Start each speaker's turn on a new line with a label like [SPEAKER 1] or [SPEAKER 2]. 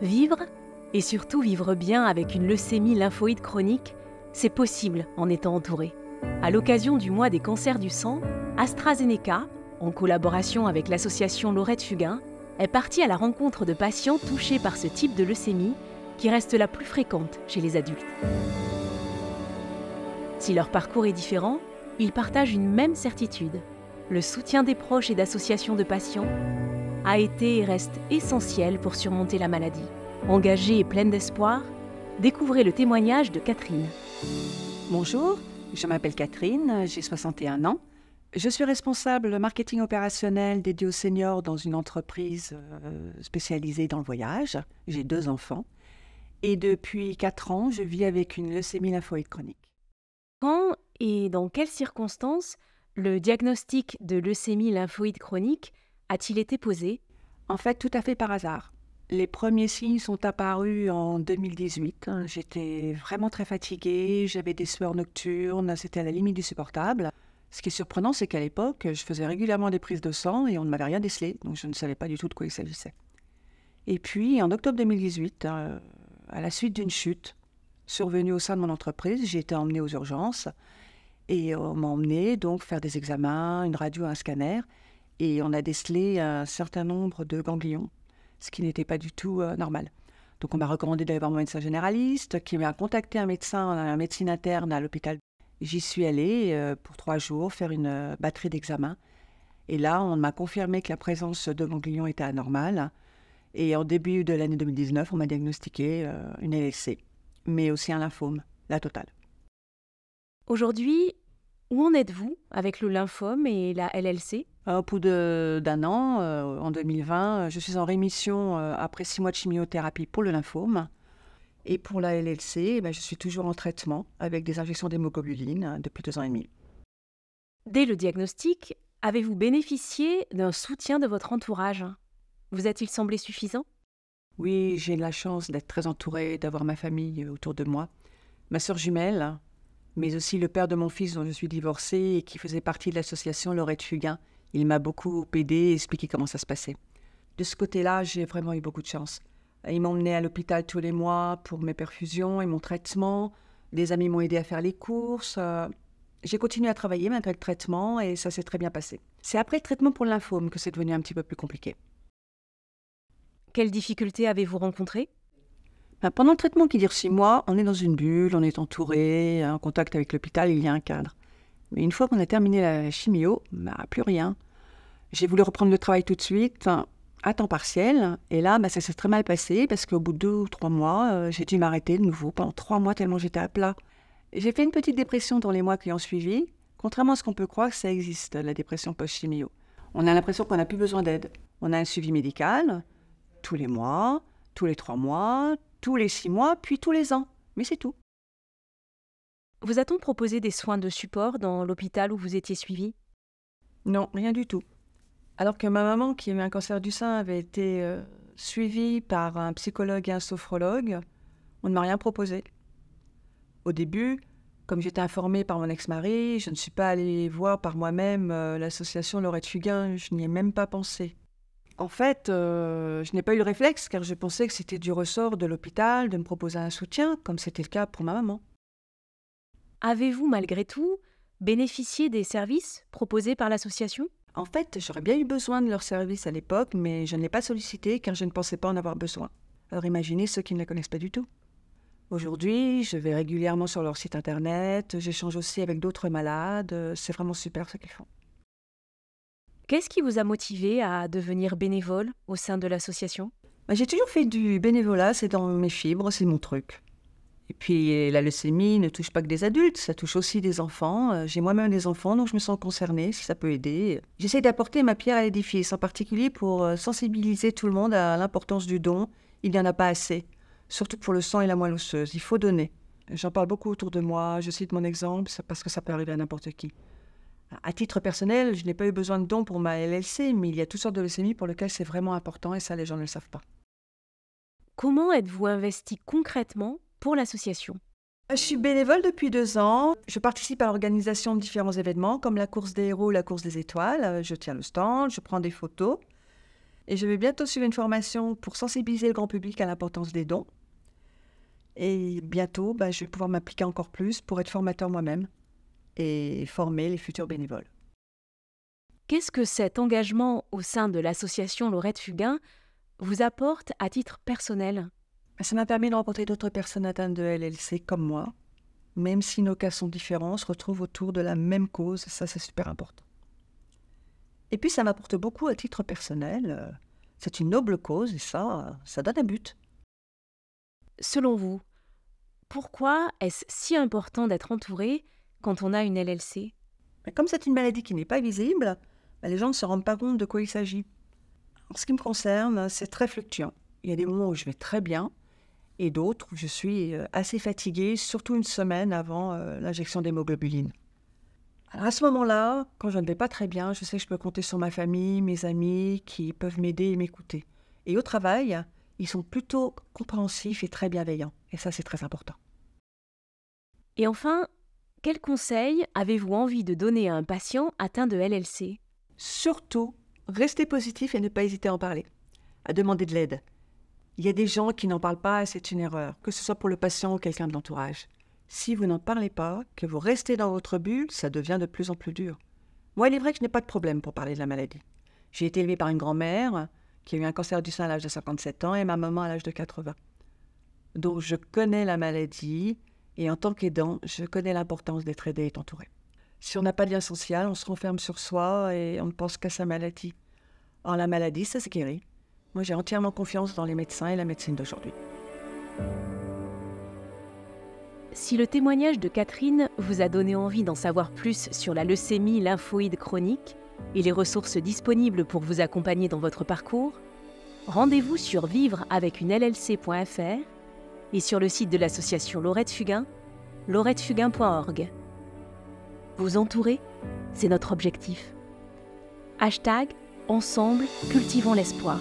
[SPEAKER 1] Vivre, et surtout vivre bien avec une leucémie lymphoïde chronique, c'est possible en étant entouré. À l'occasion du mois des cancers du sang, AstraZeneca, en collaboration avec l'association Laurette Fugain, est partie à la rencontre de patients touchés par ce type de leucémie qui reste la plus fréquente chez les adultes. Si leur parcours est différent, ils partagent une même certitude. Le soutien des proches et d'associations de patients a été et reste essentiel pour surmonter la maladie. Engagée et pleine d'espoir, découvrez le témoignage de Catherine.
[SPEAKER 2] Bonjour, je m'appelle Catherine, j'ai 61 ans. Je suis responsable marketing opérationnel dédié aux seniors dans une entreprise spécialisée dans le voyage. J'ai 2 enfants. Et depuis 4 ans, je vis avec une leucémie lymphoïde chronique.
[SPEAKER 1] Quand et dans quelles circonstances le diagnostic de leucémie lymphoïde chronique a-t-il été posé?
[SPEAKER 2] En fait, tout à fait par hasard. Les premiers signes sont apparus en 2018. J'étais vraiment très fatiguée, j'avais des sueurs nocturnes, c'était à la limite du supportable. Ce qui est surprenant, c'est qu'à l'époque, je faisais régulièrement des prises de sang et on ne m'avait rien décelé, donc je ne savais pas du tout de quoi il s'agissait. Et puis, en octobre 2018, à la suite d'une chute survenue au sein de mon entreprise, j'ai été emmenée aux urgences et on m'a emmenée donc faire des examens, une radio, un scanner, et on a décelé un certain nombre de ganglions, ce qui n'était pas du tout normal. Donc on m'a recommandé d'aller voir mon médecin généraliste, qui m'a contacté un médecine interne à l'hôpital. J'y suis allée pour 3 jours faire une batterie d'examens. Et là, on m'a confirmé que la présence de ganglions était anormale. Et en début de l'année 2019, on m'a diagnostiqué une LLC, mais aussi un lymphome, la totale.
[SPEAKER 1] Aujourd'hui, où en êtes-vous avec le lymphome et la LLC?
[SPEAKER 2] Au bout d'un an, en 2020, je suis en rémission après 6 mois de chimiothérapie pour le lymphome. Et pour la LLC, je suis toujours en traitement avec des injections d'hémoglobuline depuis 2 ans et demi.
[SPEAKER 1] Dès le diagnostic, avez-vous bénéficié d'un soutien de votre entourage? Vous a-t-il semblé suffisant?
[SPEAKER 2] Oui, j'ai la chance d'être très entourée, d'avoir ma famille autour de moi. Ma sœur jumelle, mais aussi le père de mon fils dont je suis divorcée et qui faisait partie de l'association Laurette Fugain. Il m'a beaucoup aidé et expliqué comment ça se passait. De ce côté-là, j'ai vraiment eu beaucoup de chance. Ils m'emmenaient à l'hôpital tous les mois pour mes perfusions et mon traitement. Des amis m'ont aidé à faire les courses. J'ai continué à travailler malgré le traitement et ça s'est très bien passé. C'est après le traitement pour le lymphome que c'est devenu un petit peu plus compliqué.
[SPEAKER 1] Quelles difficultés avez-vous rencontrées?
[SPEAKER 2] Pendant le traitement qui dure 6 mois, on est dans une bulle, on est entouré, en contact avec l'hôpital, il y a un cadre. Mais une fois qu'on a terminé la chimio, plus rien. J'ai voulu reprendre le travail tout de suite, à temps partiel, et là, ça s'est très mal passé, parce qu'au bout de 2 ou 3 mois, j'ai dû m'arrêter de nouveau, pendant 3 mois, tellement j'étais à plat. J'ai fait une petite dépression dans les mois qui ont suivi. Contrairement à ce qu'on peut croire, ça existe, la dépression post-chimio. On a l'impression qu'on n'a plus besoin d'aide. On a un suivi médical, tous les mois, tous les 3 mois, tous les 6 mois, puis tous les ans. Mais c'est tout.
[SPEAKER 1] Vous a-t-on proposé des soins de support dans l'hôpital où vous étiez suivi?
[SPEAKER 2] Non, rien du tout. Alors que ma maman, qui avait un cancer du sein, avait été suivie par un psychologue et un sophrologue, on ne m'a rien proposé. Au début, comme j'étais informée par mon ex-mari, je ne suis pas allée voir par moi-même l'association Laurette Fugain, je n'y ai même pas pensé. En fait, je n'ai pas eu le réflexe car je pensais que c'était du ressort de l'hôpital de me proposer un soutien, comme c'était le cas pour ma maman.
[SPEAKER 1] Avez-vous, malgré tout, bénéficié des services proposés par l'association?
[SPEAKER 2] En fait, j'aurais bien eu besoin de leurs services à l'époque, mais je ne l'ai pas sollicité car je ne pensais pas en avoir besoin. Alors imaginez ceux qui ne la connaissent pas du tout. Aujourd'hui, je vais régulièrement sur leur site internet, j'échange aussi avec d'autres malades, c'est vraiment super ce qu'ils font.
[SPEAKER 1] Qu'est-ce qui vous a motivé à devenir bénévole au sein de l'association?
[SPEAKER 2] J'ai toujours fait du bénévolat, c'est dans mes fibres, c'est mon truc. Et puis la leucémie ne touche pas que des adultes, ça touche aussi des enfants. J'ai moi-même des enfants, donc je me sens concernée, si ça peut aider. J'essaie d'apporter ma pierre à l'édifice, en particulier pour sensibiliser tout le monde à l'importance du don. Il n'y en a pas assez, surtout pour le sang et la moelle osseuse. Il faut donner. J'en parle beaucoup autour de moi, je cite mon exemple, parce que ça peut arriver à n'importe qui. À titre personnel, je n'ai pas eu besoin de dons pour ma LLC, mais il y a toutes sortes de leucémies pour lesquelles c'est vraiment important, et ça, les gens ne le savent pas.
[SPEAKER 1] Comment êtes-vous investi concrètement pour l'association?
[SPEAKER 2] Je suis bénévole depuis 2 ans. Je participe à l'organisation de différents événements, comme la course des héros ou la course des étoiles. Je tiens le stand, je prends des photos. Et je vais bientôt suivre une formation pour sensibiliser le grand public à l'importance des dons. Et bientôt, je vais pouvoir m'impliquer encore plus pour être formateur moi-même et former les futurs bénévoles.
[SPEAKER 1] Qu'est-ce que cet engagement au sein de l'association Laurette Fugain vous apporte à titre personnel?
[SPEAKER 2] Ça m'a permis de rencontrer d'autres personnes atteintes de LLC comme moi. Même si nos cas sont différents, on se retrouve autour de la même cause, ça c'est super important. Et puis ça m'apporte beaucoup à titre personnel. C'est une noble cause et ça donne un but.
[SPEAKER 1] Selon vous, pourquoi est-ce si important d'être entouré quand on a une LLC?
[SPEAKER 2] Comme c'est une maladie qui n'est pas visible, les gens ne se rendent pas compte de quoi il s'agit. En ce qui me concerne, c'est très fluctuant. Il y a des moments où je vais très bien et d'autres où je suis assez fatiguée, surtout une semaine avant l'injection d'hémoglobine. Alors à ce moment-là, quand je ne vais pas très bien, je sais que je peux compter sur ma famille, mes amis qui peuvent m'aider et m'écouter. Et au travail, ils sont plutôt compréhensifs et très bienveillants. Et ça, c'est très important.
[SPEAKER 1] Et enfin, quel conseil avez-vous envie de donner à un patient atteint de LLC?
[SPEAKER 2] Surtout, restez positif et ne pas hésiter à en parler, à demander de l'aide. Il y a des gens qui n'en parlent pas et c'est une erreur, que ce soit pour le patient ou quelqu'un de l'entourage. Si vous n'en parlez pas, que vous restez dans votre bulle, ça devient de plus en plus dur. Moi, il est vrai que je n'ai pas de problème pour parler de la maladie. J'ai été élevée par une grand-mère qui a eu un cancer du sein à l'âge de 57 ans et ma maman à l'âge de 80. Donc, je connais la maladie et en tant qu'aidant, je connais l'importance d'être aidé et entouré. Si on n'a pas de lien social, on se renferme sur soi et on ne pense qu'à sa maladie. Or, la maladie, ça se guérit. Moi, j'ai entièrement confiance dans les médecins et la médecine d'aujourd'hui.
[SPEAKER 1] Si le témoignage de Catherine vous a donné envie d'en savoir plus sur la leucémie lymphoïde chronique et les ressources disponibles pour vous accompagner dans votre parcours, rendez-vous sur vivreavecunellc.fr et sur le site de l'association Laurette Fugain, laurettefugain.org. Vous entourer, c'est notre objectif. #Ensemble, cultivons l'espoir.